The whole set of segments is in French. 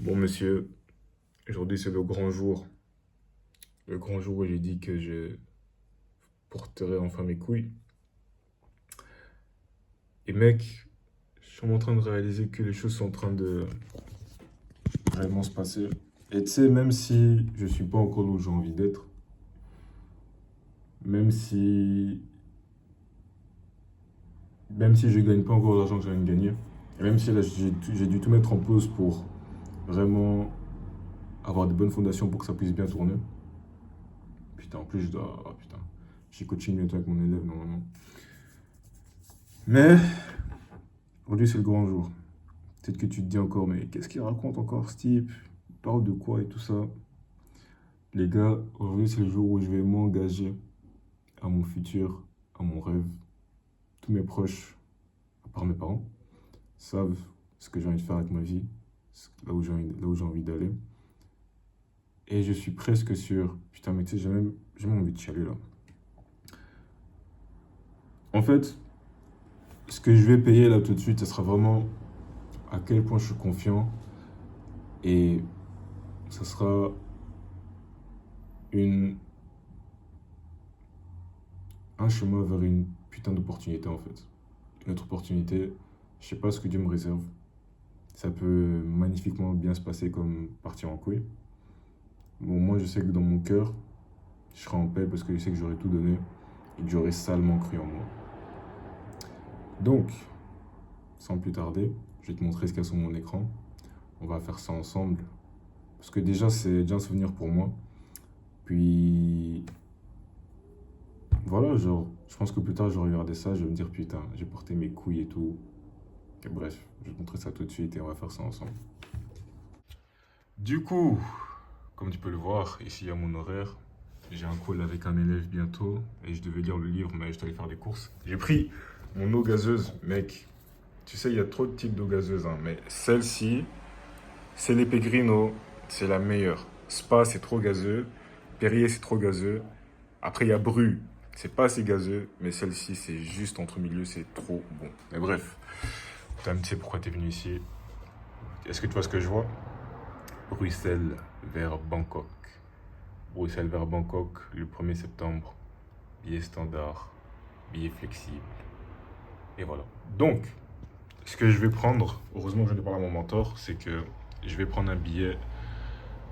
Bon, monsieur, aujourd'hui c'est le grand jour. Le grand jour où j'ai dit que je porterai enfin mes couilles. Et mec, je suis en train de réaliser que les choses sont en train de vraiment se passer. Et tu sais, même si je suis pas encore là où j'ai envie d'être, même si, même si je gagne pas encore l'argent que j'aimerais gagner, et même si là j'ai dû tout mettre en pause pour vraiment avoir des bonnes fondations pour que ça puisse bien tourner. Putain, en plus je dois, oh, putain, j'ai coaching bientôt avec mon élève normalement. Mais aujourd'hui c'est le grand jour. Peut-être que tu te dis encore, mais qu'est-ce qu'il raconte encore, ce type? Il parle de quoi et tout ça? Les gars, aujourd'hui, c'est le jour où je vais m'engager à mon futur, à mon rêve. Tous mes proches, à part mes parents, savent ce que j'ai envie de faire avec ma vie, là où j'ai envie d'aller. Et je suis presque sûr, putain, mais tu sais, j'ai même envie de chialer là. En fait, ce que je vais payer là tout de suite, ce sera vraiment à quel point je suis confiant et ce sera une un chemin vers une putain d'opportunité en fait. Une autre opportunité, je sais pas ce que Dieu me réserve. Ça peut magnifiquement bien se passer comme partir en couille. Bon, moi je sais que dans mon cœur, je serai en paix parce que je sais que j'aurais tout donné et que j'aurais salement cru en moi. Donc, sans plus tarder, je vais te montrer ce qu'il y a sur mon écran. On va faire ça ensemble. Parce que déjà, c'est déjà un souvenir pour moi. Puis, voilà, genre, je pense que plus tard, je vais regarder ça, je vais me dire, putain, j'ai porté mes couilles et tout. Et bref, je vais te montrer ça tout de suite et on va faire ça ensemble. Du coup, comme tu peux le voir, ici il y a mon horaire. J'ai un call avec un élève bientôt et je devais lire le livre, mais je devais faire des courses. J'ai pris mon eau gazeuse, mec. Tu sais, il y a trop de types d'eau gazeuse, hein, mais celle-ci, c'est les Pellegrino, c'est la meilleure. Spa, c'est trop gazeux. Perrier, c'est trop gazeux. Après, il y a Bru, c'est pas assez gazeux, mais celle-ci, c'est juste entre milieu, c'est trop bon. Mais bref, toi, tu sais pourquoi tu es venu ici. Est-ce que tu vois ce que je vois? Bruxelles vers Bangkok. Bruxelles vers Bangkok, le 1er septembre. Billet standard, billet flexible. Et voilà. Donc, ce que je vais prendre, heureusement que je ne parle à mon mentor, c'est que je vais prendre un billet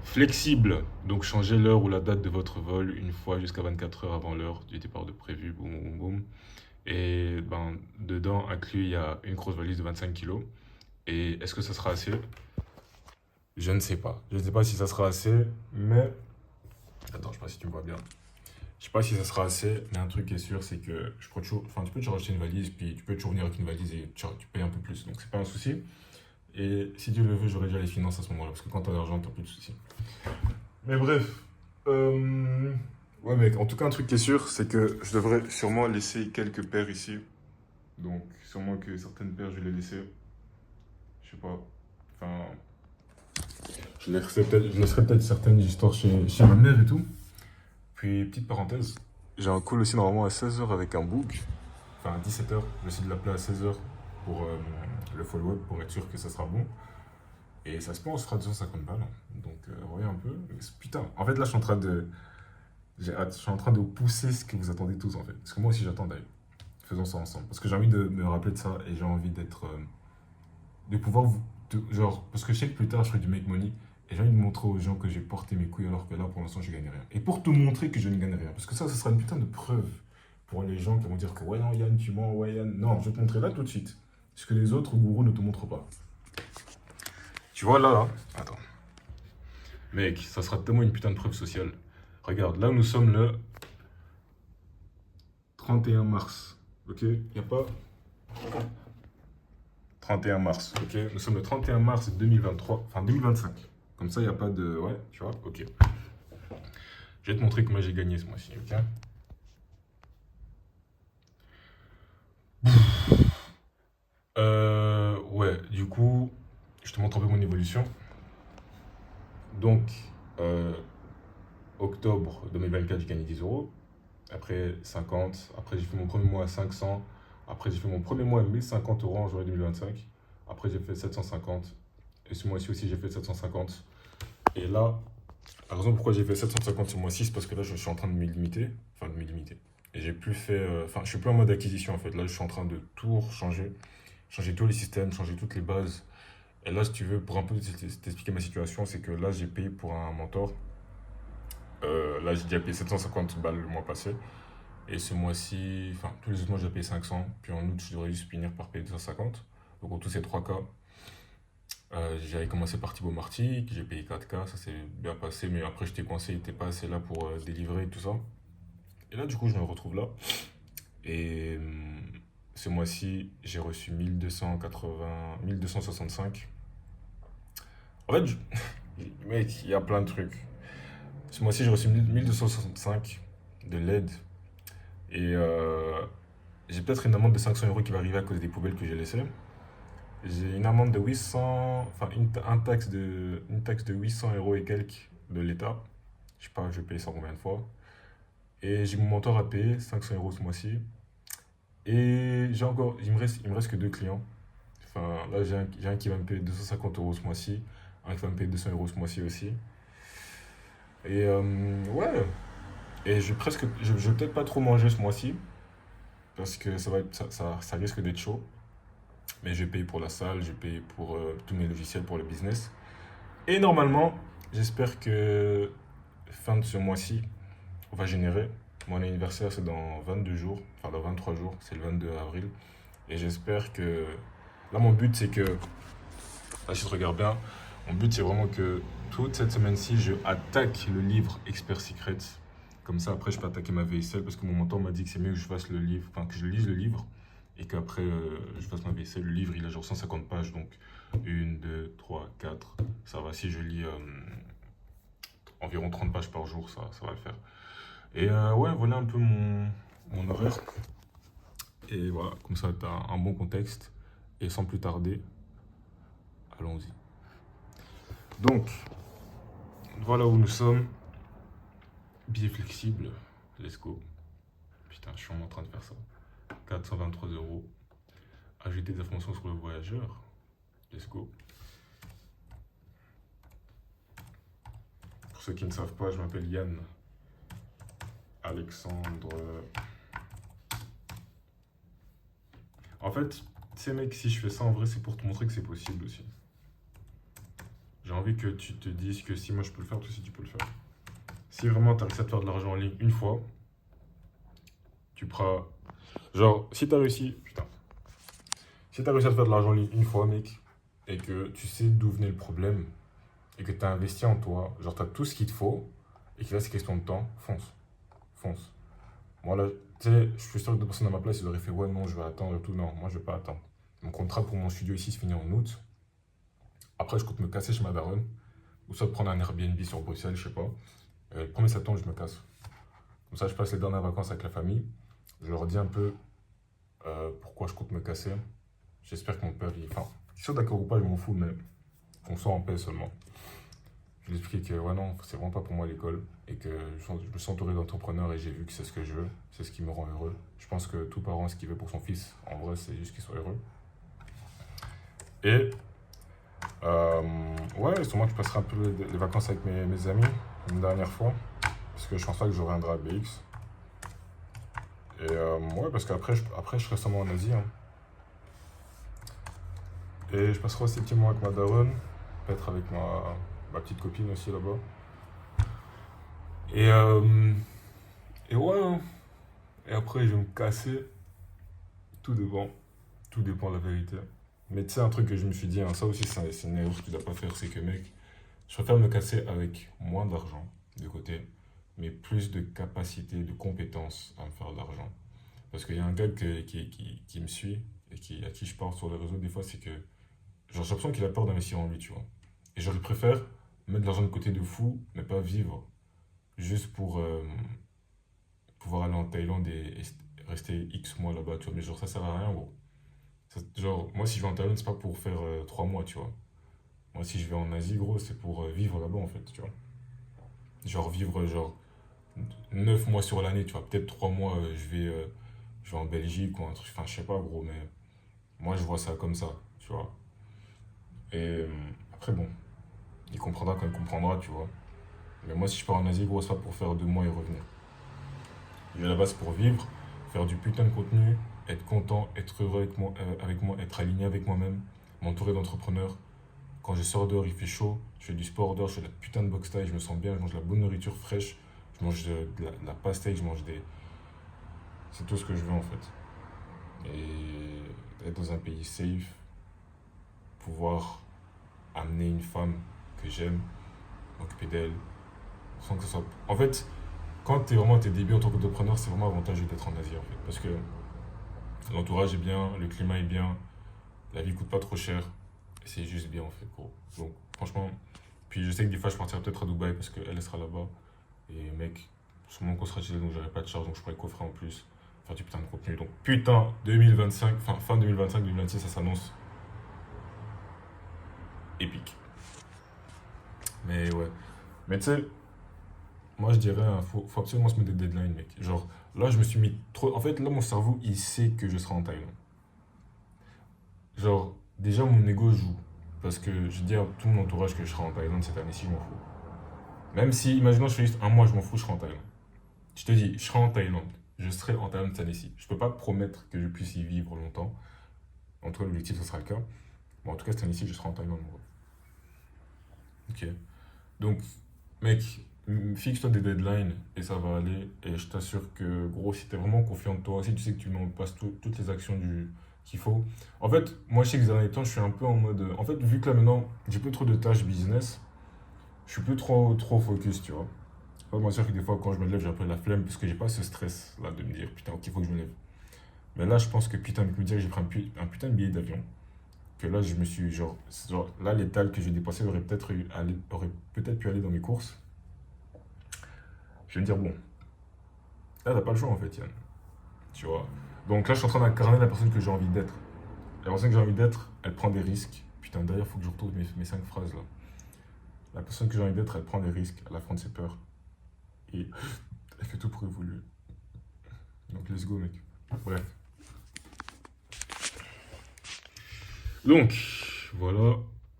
flexible. Donc, changer l'heure ou la date de votre vol une fois jusqu'à 24 heures avant l'heure du départ de prévu. Boum, boum, boum. Et ben, dedans, inclus, il y a une grosse valise de 25 kilos. Et est-ce que ça sera assez? Je ne sais pas. Je ne sais pas si ça sera assez, mais... Attends, je sais pas si tu me vois bien. Je sais pas si ça sera assez, mais un truc qui est sûr, c'est que je peux toujours... Enfin, tu peux toujours acheter une valise, puis tu peux toujours venir avec une valise et tu payes un peu plus. Donc, c'est pas un souci. Et si Dieu le veut, j'aurai déjà les finances à ce moment-là, parce que quand t'as l'argent, t'as plus de soucis. Mais bref. Ouais, mec, en tout cas, un truc qui est sûr, c'est que je devrais sûrement laisser quelques paires ici. Donc, sûrement que certaines paires, je vais les laisser. Je sais pas. Enfin, je laisserai peut-être certaines histoires chez ma mère et tout. Puis, petite parenthèse, j'ai un call aussi normalement à 16 heures avec un book. Enfin, à 17 heures. Je vais essayer de l'appeler à 16 heures pour le follow-up, pour être sûr que ça sera bon. Et ça se peut, on se fera 250 balles. Donc, voyez un peu. Putain, en fait, là, je suis en train de. J'ai hâte. Je suis en train de pousser ce que vous attendez tous, en fait. Parce que moi aussi, j'attends d'ailleurs. Faisons ça ensemble. Parce que j'ai envie de me rappeler de ça et j'ai envie d'être. De pouvoir vous. Genre, parce que je sais que plus tard, je ferai du make money. Et j'ai envie de montrer aux gens que j'ai porté mes couilles alors que là, pour l'instant, je gagne rien. Et pour te montrer que je ne gagne rien. Parce que ça, ce sera une putain de preuve pour les gens qui vont dire que ouais, non, Yann, tu mens, ouais, Yann. Non, je vais te montrer là tout de suite. Ce que les autres gourous ne te montrent pas. Tu vois là, là. Attends. Mec, ça sera tellement une putain de preuve sociale. Regarde, là, nous sommes le 31 mars. Ok? Y a pas. 31 mars, ok? Nous sommes le 31 mars 2023, enfin 2025. Comme ça, il n'y a pas de... Ouais, tu vois? Ok. Je vais te montrer comment j'ai gagné ce mois-ci, ok? Ouais, du coup, je te montre un peu mon évolution. Donc, euh, octobre 2024, j'ai gagné 10 euros. Après 50. Après, j'ai fait mon premier mois à 500. Après, j'ai fait mon premier mois à 1050 euros en janvier 2025. Après, j'ai fait 750. Et ce mois-ci aussi, j'ai fait 750. Et là, la raison pourquoi j'ai fait 750 ce mois-ci, c'est parce que là, je suis en train de me limiter. Enfin, de me limiter. Et j'ai plus fait. Enfin, je suis plus en mode acquisition en fait. Là, je suis en train de tout changer. Changer tous les systèmes, changer toutes les bases. Et là, si tu veux, pour un peu t'expliquer ma situation, c'est que là, j'ai payé pour un mentor. Là, j'ai déjà payé 750 balles le mois passé. Et ce mois-ci, enfin, tous les autres mois, j'ai payé 500. Puis en août, je devrais juste finir par payer 250. Donc, en tous ces trois cas, j'avais commencé par Thibaut Marty, que j'ai payé 4K. Ça s'est bien passé. Mais après, j'étais coincé, il n'était pas assez là pour délivrer et tout ça. Et là, du coup, je me retrouve là. Et ce mois-ci, j'ai reçu 1280, 1265. En fait, mec, il y a plein de trucs. Ce mois-ci, j'ai reçu 1265 de l'aide. Et j'ai peut-être une amende de 500 € qui va arriver à cause des poubelles que j'ai laissées. J'ai une amende de 800, enfin une taxe de 800 € et quelques de l'État. Je sais pas, je vais payer ça combien de fois. Et j'ai mon mentor à payer, 500 € ce mois-ci. Et j'ai encore, il me reste que deux clients. Enfin, là, j'ai un qui va me payer 250 € ce mois-ci, un qui va me payer 200 € ce mois-ci aussi. Et ouais, et je vais peut-être pas trop manger ce mois-ci, parce que ça risque d'être chaud. Mais je vais payer pour la salle, je vais payer pour tous mes logiciels pour le business. Et normalement, j'espère que fin de ce mois-ci, on va générer. Mon anniversaire, c'est dans 22 jours, enfin dans 23 jours, c'est le 22 avril. Et j'espère que. Là, mon but, c'est que. Là, si je regarde bien, mon but, c'est vraiment que toute cette semaine-ci, je attaque le livre Expert Secret. Comme ça, après, je peux attaquer ma vaisselle parce que mon mentor m'a dit que c'est mieux que je fasse le livre, enfin, que je lise le livre et qu'après, je fasse ma vaisselle. Le livre, il a genre 150 pages, donc une, 2, 3, 4. Ça va, si je lis environ 30 pages par jour, ça va le faire. Et ouais, voilà un peu mon horaire. Et voilà, comme ça, tu as un bon contexte. Et sans plus tarder, allons-y. Donc, voilà où nous sommes. Billet flexible, let's go. Putain, je suis en train de faire ça. 423 €. Ajouter des informations sur le voyageur, let's go. Pour ceux qui ne savent pas, je m'appelle Yann Alexandre. En fait, tu sais mec, si je fais ça en vrai, c'est pour te montrer que c'est possible aussi. J'ai envie que tu te dises que si moi je peux le faire, toi aussi tu peux le faire. Si vraiment tu as réussi à te faire de l'argent en ligne une fois, tu pourras. Genre, si tu as réussi. Putain. Si tu as réussi à te faire de l'argent en ligne une fois, mec, et que tu sais d'où venait le problème, et que tu as investi en toi, genre tu as tout ce qu'il te faut, et que là c'est question de temps, fonce. Fonce. Moi là, tu sais, je suis sûr que deux personnes à ma place, ils auraient fait ouais, non, je vais attendre et tout. Non, moi je vais pas attendre. Mon contrat pour mon studio ici se finit en août. Après, je compte me casser chez ma daronne, ou soit prendre un Airbnb sur Bruxelles, je sais pas. Le 1er septembre, je me casse. Comme ça, je passe les dernières vacances avec la famille. Je leur dis un peu pourquoi je compte me casser. J'espère que mon père, enfin, qu'il soit d'accord ou pas, je m'en fous, mais qu'on soit en paix seulement. Je lui explique que ouais, non, c'est vraiment pas pour moi l'école et que je me sens entouré d'entrepreneurs et j'ai vu que c'est ce que je veux, c'est ce qui me rend heureux. Je pense que tout parent, ce qu'il veut pour son fils, en vrai, c'est juste qu'il soit heureux. Et ouais, sûrement que je passerai un peu les vacances avec mes amis une dernière fois parce que je pense pas que je reviendrai à BX. Et ouais, parce qu'après, après, je serai sûrement en Asie, hein. Et je passerai aussi un petit mois avec ma daronne, peut-être avec ma petite copine aussi là-bas. Et, et ouais, hein. Et après, je vais me casser. Tout dépend. Tout dépend de la vérité. Mais tu sais, un truc que je me suis dit, hein, ça aussi, c'est une erreur que tu dois pas faire, c'est que, mec, je préfère me casser avec moins d'argent de côté, mais plus de capacité, de compétences à me faire de l'argent. Parce qu'il y a un gars qui me suit et à qui je parle sur les réseaux des fois, c'est que genre, j'ai l'impression qu'il a peur d'investir en lui, tu vois. Et genre, il préfère mettre de l'argent de côté de fou, mais pas vivre, juste pour pouvoir aller en Thaïlande et rester X mois là-bas, tu vois. Mais genre, ça sert à rien, gros. Genre, moi, si je vais en Thaïlande, c'est pas pour faire 3 mois, tu vois. Moi, si je vais en Asie, gros, c'est pour vivre là-bas, en fait, tu vois. Genre, vivre, genre, 9 mois sur l'année, tu vois. Peut-être 3 mois, je vais en Belgique ou un truc, enfin, je sais pas, gros, mais moi, je vois ça comme ça, tu vois. Et Après, bon, il comprendra quand il comprendra, tu vois. Mais moi, si je pars en Asie, gros, c'est pas pour faire 2 mois et revenir. Je vais là-bas, c'est pour vivre, faire du putain de contenu, être content, être heureux avec moi, être aligné avec moi-même, m'entourer d'entrepreneurs. Quand je sors dehors, il fait chaud, je fais du sport dehors, je fais de la putain de boxe taille, je me sens bien, je mange de la bonne nourriture fraîche, je mange de la pastèque, je mange des. C'est tout ce que je veux en fait. Et être dans un pays safe, pouvoir amener une femme que j'aime, m'occuper d'elle, sans que ce soit. En fait, quand t'es vraiment à tes débuts en tant qu'entrepreneur, c'est vraiment avantageux d'être en Asie en fait. Parce que l'entourage est bien, le climat est bien, la vie coûte pas trop cher, et c'est juste bien en fait, gros. Donc, franchement, puis je sais que des fois je partirai peut-être à Dubaï parce qu'elle sera là-bas. Et mec, sûrement qu'on sera chez elle, donc j'aurai pas de charge, donc je pourrais coffrer en plus, faire du putain de contenu. Donc putain, 2025, enfin fin 2025, 2026, ça s'annonce épique. Mais ouais. Mais tu sais, moi je dirais, hein, faut absolument se mettre des deadlines, mec. Genre, là je me suis mis trop. En fait, là mon cerveau, il sait que je serai en Thaïlande. Genre, déjà mon ego joue. Parce que je dis à tout mon entourage que je serai en Thaïlande cette année-ci, je m'en fous. Même si, imaginons, je fais juste un mois, je m'en fous, je serai en Thaïlande. Je te dis, je serai en Thaïlande. Je serai en Thaïlande cette année-ci. Je peux pas te promettre que je puisse y vivre longtemps. En tout cas, l'objectif, ce sera le cas. Bon, en tout cas, cette année-ci, je serai en Thaïlande, moi. Ok. Donc, mec, fixe-toi des deadlines et ça va aller. Et je t'assure que, gros, si t'es vraiment confiant en toi, si tu sais que tu mets en place toutes les actions qu'il faut. En fait, moi, je sais que ces derniers temps, je suis un peu en mode. En fait, vu que là maintenant, j'ai plus trop de tâches business, je suis plus trop focus, tu vois. Pas moi sûr que des fois, quand je me lève, j'ai un peu la flemme parce que j'ai pas ce stress là de me dire, putain, ok, il faut que je me lève. Mais là, je pense que putain, avec me dire que j'ai pris un putain de billet d'avion, que là, je me suis, genre là, l'étal que j'ai dépensé aurait peut-être pu aller dans mes courses. Je vais me dire, bon, là, t'as pas le choix en fait, Yann. Tu vois. Donc là, je suis en train d'incarner la personne que j'ai envie d'être. La personne que j'ai envie d'être, elle prend des risques. Putain, d'ailleurs, il faut que je retrouve mes 5 phrases là. La personne que j'ai envie d'être, elle prend des risques, elle affronte ses peurs. Et elle fait tout pour évoluer. Donc, let's go, mec. Bref. Donc, voilà.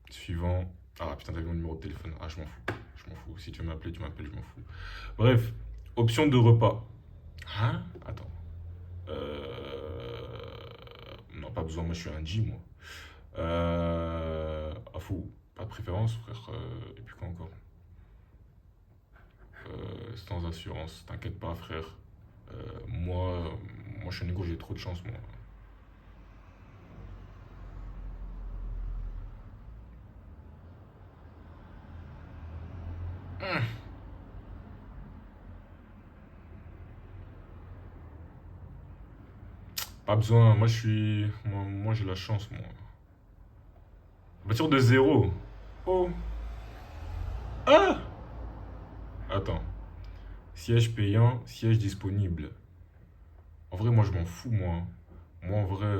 Suivant. Ah putain, t'avais mon numéro de téléphone. Ah, je m'en fous. Je m'en fous. Si tu veux m'appeler, tu m'appelles, je m'en fous. Bref. Option de repas. Hein? Attends. Non, pas besoin. Moi, je suis un G, moi. Ah, fou. Pas de préférence, frère. Et puis quoi encore? Sans assurance. T'inquiète pas, frère. Moi, je suis un égo, j'ai trop de chance, moi. Pas besoin. Moi, je suis. Moi j'ai la chance, moi. À partir de zéro. Oh. Ah! Attends. Siège payant, siège disponible. En vrai, moi, je m'en fous, moi. Moi, en vrai,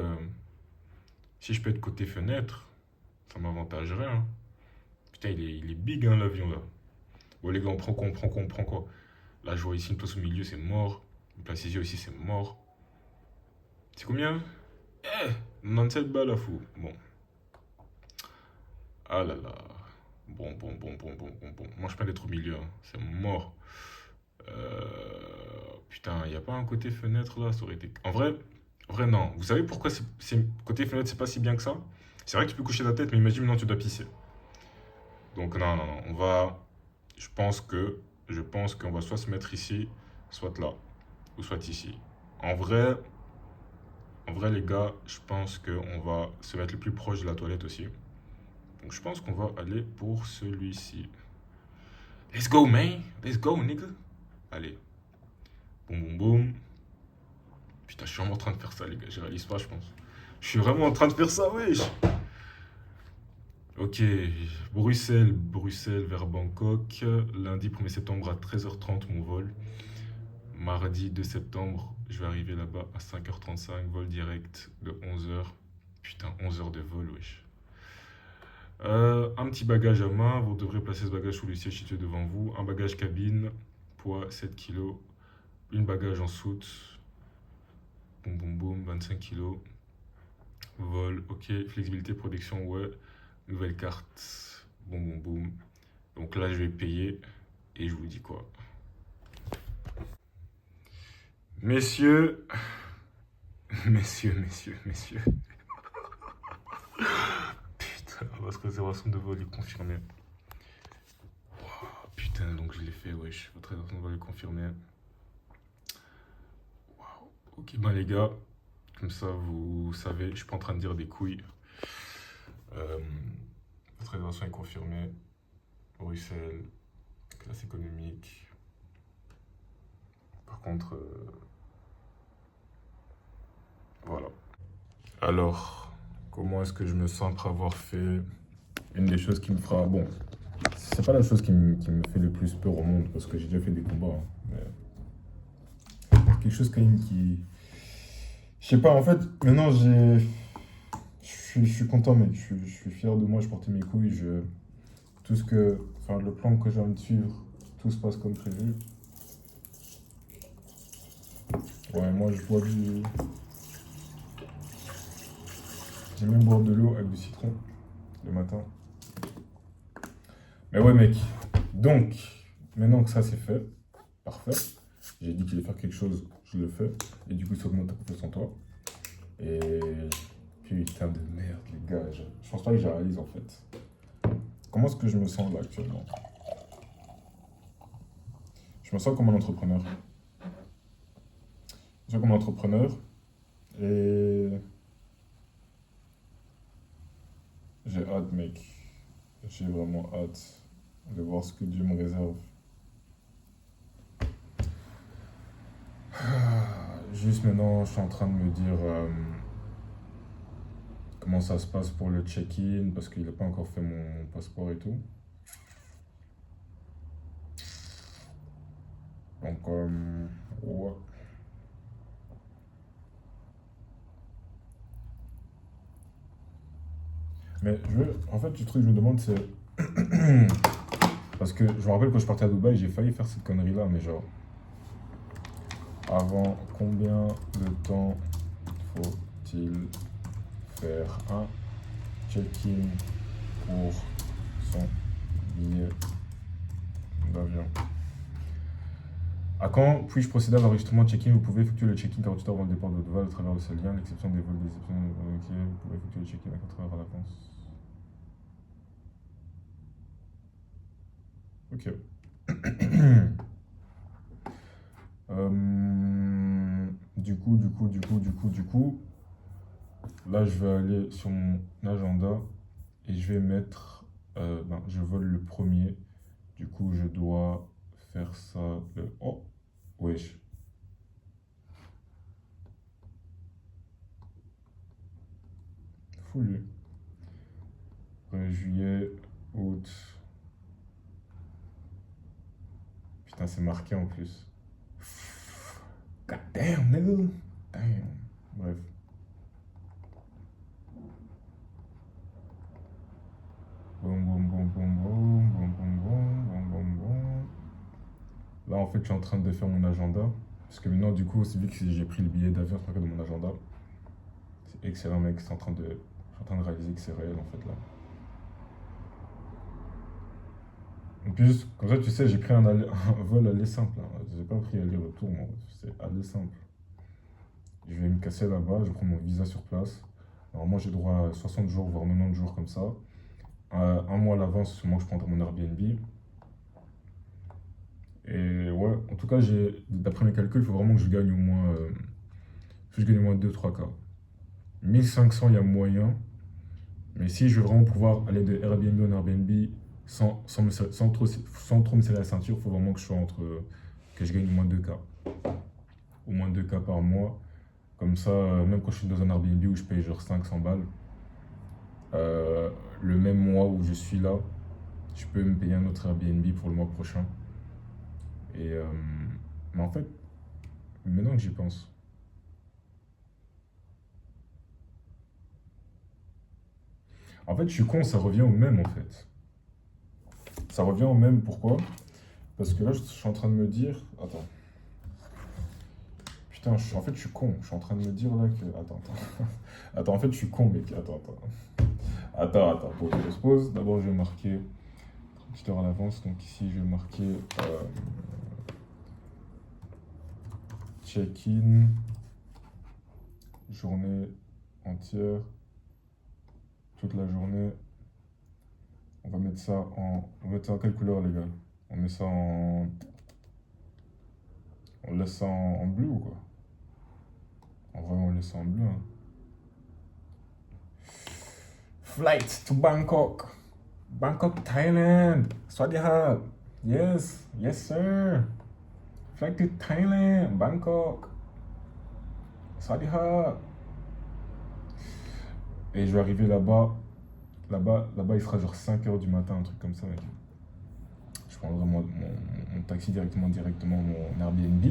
si je peux être côté fenêtre, ça m'avantagerait, hein. Putain, il est big, hein, l'avion, là. Bon, les gars, on prend quoi? Là, je vois ici une place au milieu, c'est mort. Une place ici aussi, c'est mort. C'est combien? Eh! 97 balles, à fou. Bon. Ah là là. Bon. Moi, je peux être au milieu, hein. C'est mort. Putain, il n'y a pas un côté fenêtre là, ça aurait été. En vrai, non. Vous savez pourquoi côté fenêtre, c'est pas si bien que ça? C'est vrai que tu peux coucher la tête, mais imagine maintenant tu dois pisser. Donc non. On va. Je pense que. Je pense qu'on va soit se mettre ici, soit là, ou soit ici. En vrai, en vrai les gars, je pense qu'on va se mettre le plus proche de la toilette aussi. Donc je pense qu'on va aller pour celui-ci. Let's go, man. Let's go, nigga. Allez. Boum. Putain, je suis vraiment en train de faire ça, les gars. Je réalise pas, je pense. Je suis vraiment en train de faire ça, wesh. Ok, Bruxelles vers Bangkok. Lundi 1er septembre à 13h30, mon vol. Mardi 2 septembre, je vais arriver là-bas à 5h35, vol direct de 11h. Putain, 11 heures de vol, wesh. Un petit bagage à main, vous devrez placer ce bagage sous le siège situé devant vous. Un bagage cabine, poids 7 kg. Une bagage en soute, 25 kg. Vol, ok. Flexibilité, protection, ouais. Nouvelle carte. Boum, boum, boum. Donc là, je vais payer et je vous dis quoi. Messieurs, messieurs. Putain, votre réservation de vol est confirmée. Oh, putain, donc je l'ai fait, wesh. Votre réservation de vol est confirmée. Waouh. Ok, ben les gars, comme ça vous savez, je suis pas en train de dire des couilles. Euh, votre réservation est confirmée. Bruxelles, classe économique. Par contre, voilà. Alors, comment est-ce que je me sens après avoir fait une des choses qui me fera... Bon, c'est pas la chose qui me fait le plus peur au monde, parce que j'ai déjà fait des combats. Mais quelque chose quand même qui... Je sais pas, en fait, maintenant j'ai... Je suis content, mec. Je suis fier de moi, je portais mes couilles. Tout ce que... Enfin, le plan que j'ai envie de suivre, tout se passe comme prévu. Ouais, moi je bois du... J'aime bien boire de l'eau avec du citron le matin. Mais ouais, mec. Donc, maintenant que ça c'est fait, parfait. J'ai dit qu'il allait faire quelque chose, je le fais. Et du coup, ça augmente ta confiance en toi. Et putain de merde, les gars. Je pense pas que je réalise en fait. Comment est-ce que je me sens là actuellement? Je me sens comme un entrepreneur. Je me sens comme un entrepreneur. Et j'ai hâte, mec. J'ai vraiment hâte de voir ce que Dieu me réserve. Juste maintenant, je suis en train de me dire comment ça se passe pour le check-in, parce qu'il n'a pas encore fait mon passeport et tout. Donc, ouais. Mais en fait, le truc que je me demande, c'est. Parce que je me rappelle quand je partais à Dubaï, j'ai failli faire cette connerie-là, mais genre, avant combien de temps faut-il faire un check-in pour son billet d'avion? À quand puis-je procéder à l'enregistrement de check-in? Vous pouvez effectuer le check-in 48 heures avant le départ de votre vol à travers le seul lien, à l'exception des vols d'exception. Ok, vous pouvez effectuer le check-in à 4 heures à l'avance. Ok. Du coup, là, je vais aller sur mon agenda et je vais mettre, ben, je vole le premier. Du coup, je dois faire ça le... Oh, wesh. Fou, lui. Juillet, août. Putain, c'est marqué en plus. God damn, nigga. Damn. Bref. Boum, boum, boum, boum, boum, boum, boum, boum, boum, boum, boum. Là, en fait, je suis en train de faire mon agenda. Parce que maintenant, du coup, c'est vu que j'ai pris le billet d'avion, c'est marqué dans mon agenda. C'est excellent, mec. Je suis en train de réaliser que c'est réel, en fait, là. En plus, comme ça, tu sais, j'ai pris un vol aller simple, hein. J'ai pas pris aller-retour, moi. C'est aller simple. Je vais me casser là-bas, je prends mon visa sur place. Alors, moi, j'ai droit à 60 jours, voire 90 jours comme ça. Un mois à l'avance, moi, je prendrai mon Airbnb. Et ouais, en tout cas, d'après mes calculs, il faut vraiment que je gagne au moins, faut que je gagne au moins 2-3K. 1500, il y a moyen. Mais si je veux vraiment pouvoir aller de Airbnb en Airbnb sans trop me serrer la ceinture, il faut vraiment que je sois que je gagne au moins 2K. Au moins 2K par mois. Comme ça, même quand je suis dans un Airbnb où je paye genre 500 balles, euh, le même mois où je suis là, je peux me payer un autre Airbnb pour le mois prochain. Et, mais en fait, maintenant que j'y pense, en fait, je suis con, ça revient au même en fait. Ça revient au même, pourquoi? Parce que là, je suis en train de me dire. Attends. Putain, en fait, je suis con. Je suis en train de me dire là que. Attends. Attends, en fait, je suis con, mec. Attends. Pause. D'abord, je vais marquer petite heure à l'avance. Donc ici, je vais marquer check-in, journée entière, toute la journée. On va mettre ça en quelle couleur, les gars? On met ça en... On laisse ça en bleu ou quoi? En vrai, on laisse ça en bleu, hein. Flight to Bangkok. Bangkok, Thailand. Swadihap. Yes, yes sir. Flight to Thailand, Bangkok. Swadihap. Et je vais arriver là-bas. Là-bas, il sera genre 5 h du matin, un truc comme ça, mec. Je prendrai mon taxi directement mon Airbnb.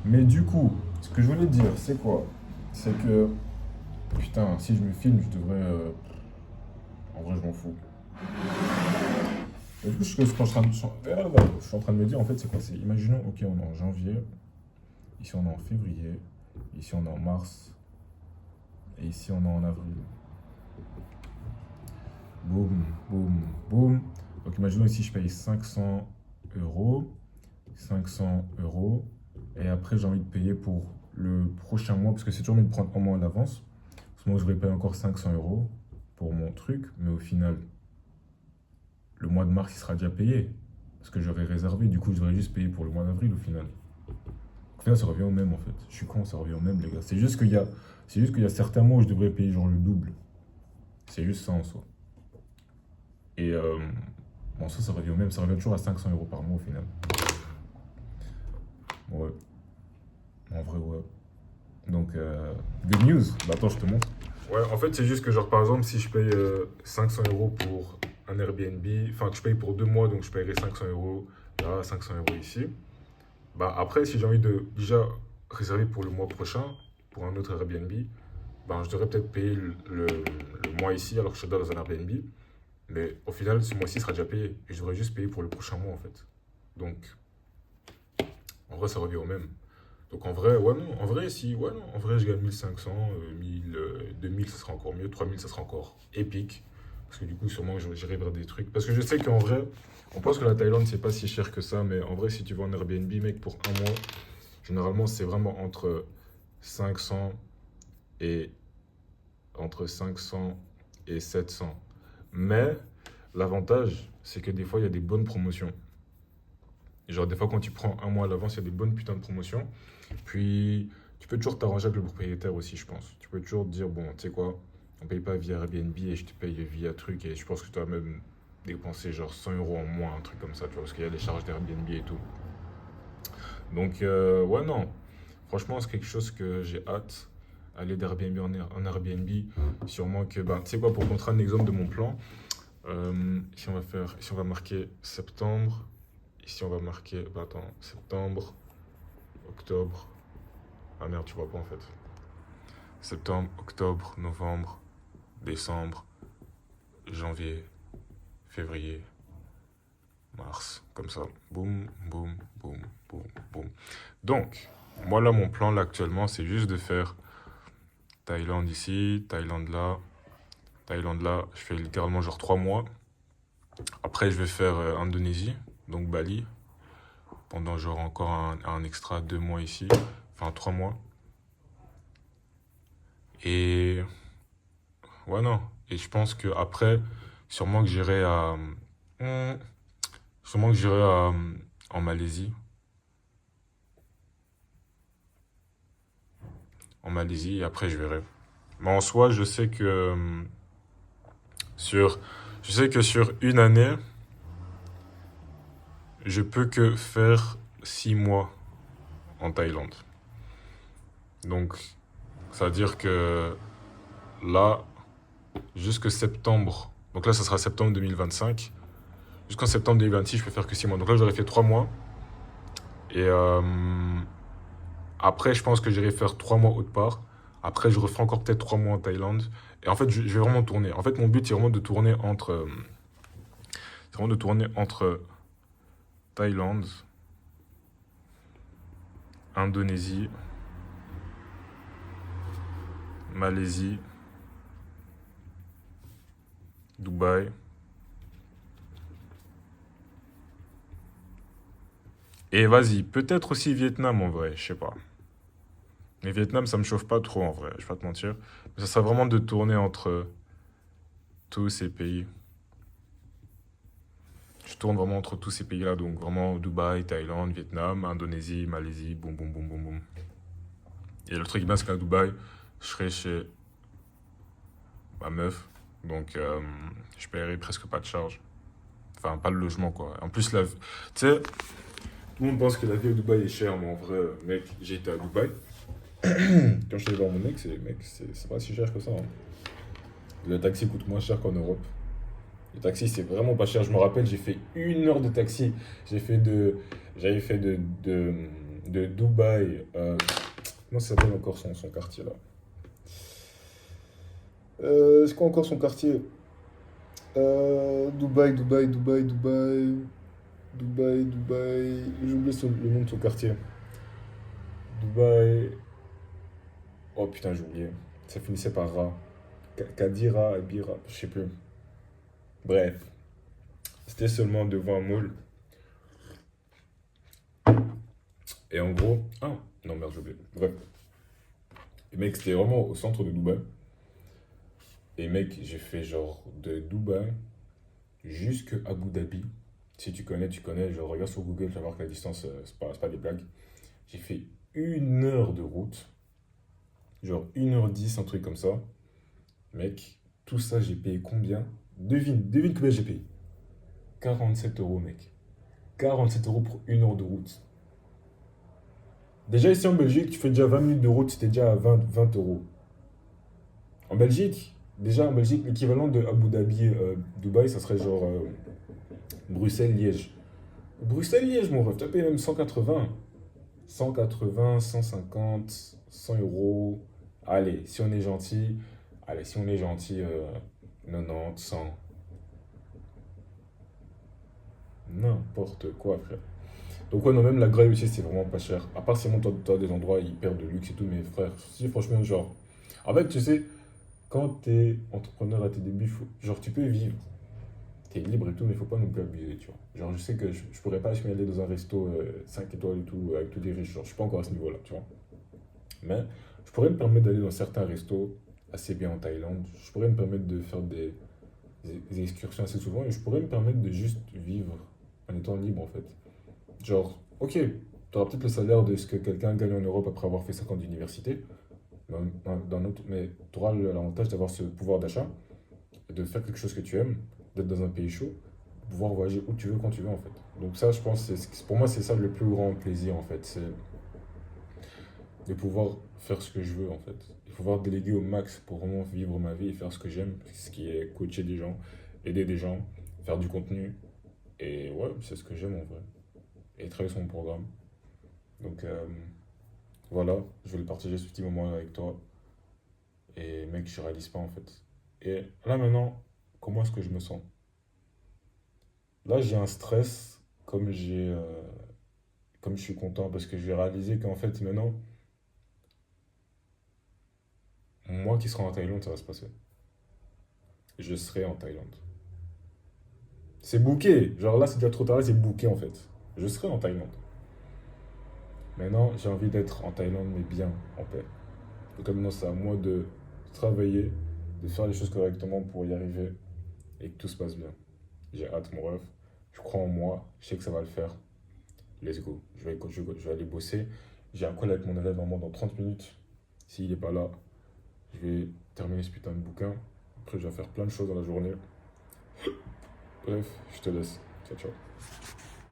Mais du coup, ce que je voulais te dire, c'est quoi? C'est que, putain, si je me filme, je devrais... En vrai, je m'en fous. Et du coup, ce que je suis en train de me dire, en fait, c'est quoi? C'est, imaginons, ok, on est en janvier, ici on est en février, ici on est en mars, et ici on est en avril. Boum, boum, boum. Donc imaginons ici, je paye 500 euros, 500 euros, et après j'ai envie de payer pour le prochain mois, parce que c'est toujours mieux de prendre un mois à l'avance. En ce moment, je vais payer encore 500 euros pour mon truc, mais au final, le mois de mars, il sera déjà payé, parce que j'aurais réservé, du coup, je devrais juste payer pour le mois d'avril au final. Au final, ça revient au même en fait. Je suis con, ça revient au même, les gars. C'est juste qu'il y a certains mois où je devrais payer genre le double. C'est juste ça en soi. Et bon, ça revient au même. Ça revient toujours à 500 euros par mois au final. Ouais. En vrai, ouais. Donc, good news. Bah, attends, je te montre. Ouais, en fait, c'est juste que, genre, par exemple, si je paye 500 euros pour un Airbnb, enfin, que je paye pour 2 mois, donc je paierai 500 euros là, 500 euros ici. Bah, après, si j'ai envie de déjà réserver pour le mois prochain, pour un autre Airbnb, bah, je devrais peut-être payer le mois ici alors que je suis dans un Airbnb. Mais au final, ce mois-ci sera déjà payé. Et je devrais juste payer pour le prochain mois, en fait. Donc, en vrai, ça revient au même. Donc, en vrai, ouais, non. En vrai, si, ouais, non. En vrai, je gagne 1500, 1000, 2000, ça sera encore mieux. 3000, ça sera encore épique. Parce que du coup, sûrement, j'irai vers des trucs. Parce que je sais qu'en vrai, on pense que la Thaïlande, c'est pas si cher que ça. Mais en vrai, si tu vas en Airbnb, mec, pour un mois, généralement, c'est vraiment entre 500 et, entre 500 et 700. Mais l'avantage, c'est que des fois, il y a des bonnes promotions. Genre, des fois, quand tu prends un mois à l'avance, il y a des bonnes putains de promotions. Puis, tu peux toujours t'arranger avec le propriétaire aussi, je pense. Tu peux toujours te dire, bon, tu sais quoi, on paye pas via Airbnb et je te paye via truc. Et je pense que tu vas même dépenser genre 100 euros en moins, un truc comme ça, tu vois, parce qu'il y a les charges d'Airbnb et tout. Donc, ouais, non. Franchement, c'est quelque chose que j'ai hâte. Aller d'Airbnb en Airbnb. Sûrement que, ben, tu sais quoi, pour montrer un exemple de mon plan, ici on va marquer septembre. Ici on va marquer, bah attends, septembre, octobre. Ah merde, tu vois pas en fait. Septembre, octobre, novembre, décembre, janvier, février, mars. Comme ça. Boum, boum, boum, boum, boum. Donc, moi là, mon plan là actuellement, c'est juste de faire Thaïlande ici, Thaïlande là, Thaïlande là. Je fais littéralement genre 3 mois. Après, je vais faire Indonésie, donc Bali, pendant genre encore un extra 2 mois ici, enfin 3 mois. Et ouais, non. Et je pense que après, sûrement que j'irai à, hmm, sûrement que j'irai en Malaisie. En Malaisie, et après je verrai. Mais en soi, sur, je sais que sur une année, je peux que faire 6 mois en Thaïlande. Donc, ça veut dire que là, jusque septembre, donc là, ça sera septembre 2025. Jusqu'en septembre 2026, je peux faire que 6 mois. Donc là, j'aurais fait 3 mois. Et après, je pense que j'irai faire 3 mois autre part. Après, je referai encore peut-être 3 mois en Thaïlande. Et en fait, je vais vraiment tourner. En fait, mon but, c'est vraiment de tourner entre Thaïlande, Indonésie, Malaisie, Dubaï, Et vas-y, peut-être aussi Vietnam en vrai, je sais pas. Mais Vietnam, ça me chauffe pas trop en vrai, je vais pas te mentir. Mais ça serait vraiment de tourner entre tous ces pays. Je tourne vraiment entre tous ces pays-là, donc vraiment Dubaï, Thaïlande, Vietnam, Indonésie, Malaisie, boum boum boum boum boum. Et le truc bien, c'est qu'à Dubaï, je serai chez ma meuf, donc je paierai presque pas de charge. Enfin, pas le logement quoi. En plus, tu sais, tout le monde pense que la vie à Dubaï est chère, mais en vrai, mec, j'ai été à Dubaï. Quand je suis allé voir mon mec, c'est pas si cher que ça, hein. Le taxi coûte moins cher qu'en Europe. Le taxi, c'est vraiment pas cher. Je me rappelle, j'ai fait 1 heure de taxi. J'ai fait de, j'avais fait de Dubaï. Comment ça s'appelle encore son quartier là? C'est quoi encore son quartier? Dubaï, Dubaï, Dubaï, Dubaï, Dubaï, Dubaï. J'ai oublié le nom de son quartier. Dubaï. Oh putain, j'ai oublié. Ça finissait par Ra. Kadira, Abira, je sais plus. Bref, c'était seulement devant un mall. Et en gros. Ah, non, merde, j'ai oublié. Bref. Et mec, c'était vraiment au centre de Dubaï. Et mec, j'ai fait genre de Dubaï jusqu'à Abu Dhabi. Si tu connais, tu connais. Je regarde sur Google, tu vas voir que la distance, c'est pas des blagues. J'ai fait 1 heure de route. Genre 1h10, un truc comme ça. Mec, tout ça, j'ai payé combien? Devine combien j'ai payé. 47 euros, mec. 47 euros pour 1 heure de route. Déjà ici en Belgique, tu fais déjà 20 minutes de route, c'était déjà à 20 euros. En Belgique, déjà en Belgique, l'équivalent de Abu Dhabi, Dubaï, ça serait genre Bruxelles-Liège. Bruxelles-Liège, mon ref, tu as payé même 180. 180, 150, 100 euros. Allez, si on est gentil, allez, si on est gentil, 90, 100. N'importe quoi, frère. Donc, ouais, non, même la graille aussi, c'est vraiment pas cher. À part si vraiment toi, des endroits hyper de luxe et tout, mais frère, si franchement, genre. En fait, tu sais, quand t'es entrepreneur à tes débuts, genre, tu peux vivre. T'es libre et tout, mais faut pas non plus abuser, tu vois. Genre, je sais que je pourrais pas me aller dans un resto 5 étoiles et tout, avec tous les riches. Genre, je suis pas encore à ce niveau-là, tu vois. Mais je pourrais me permettre d'aller dans certains restos assez bien en Thaïlande. Je pourrais me permettre de faire des excursions assez souvent et je pourrais me permettre de juste vivre en étant libre, en fait. Genre, ok, tu auras peut-être le salaire de ce que quelqu'un gagne en Europe après avoir fait 5 ans d'université, mais tu auras l'avantage d'avoir ce pouvoir d'achat, de faire quelque chose que tu aimes, d'être dans un pays chaud, de pouvoir voyager où tu veux, quand tu veux, en fait. Donc ça, je pense, pour moi, c'est ça le plus grand plaisir, en fait. C'est de pouvoir faire ce que je veux, en fait. De pouvoir déléguer au max pour vraiment vivre ma vie et faire ce que j'aime, ce qui est coacher des gens, aider des gens, faire du contenu. Et ouais, c'est ce que j'aime, en vrai. Et travailler sur mon programme. Donc, voilà, je vais le partager ce petit moment avec toi. Et mec, je réalise pas en fait. Et là maintenant, comment est-ce que je me sens? Là, j'ai un stress comme je suis content parce que j'ai réalisé qu'en fait maintenant, moi qui serai en Thaïlande, ça va se passer. Je serai en Thaïlande. C'est booké. Genre là, c'est déjà trop tard, c'est booké en fait. Je serai en Thaïlande. Maintenant, j'ai envie d'être en Thaïlande, mais bien, en paix. Donc là, maintenant, c'est à moi de travailler, de faire les choses correctement pour y arriver et que tout se passe bien. J'ai hâte, mon ref. Je crois en moi. Je sais que ça va le faire. Let's go. Je vais aller bosser. J'ai un call avec mon élève normalement dans 30 minutes. S'il n'est pas là, je vais terminer ce putain de bouquin. Après, je vais faire plein de choses dans la journée. Bref, je te laisse. Ciao, ciao.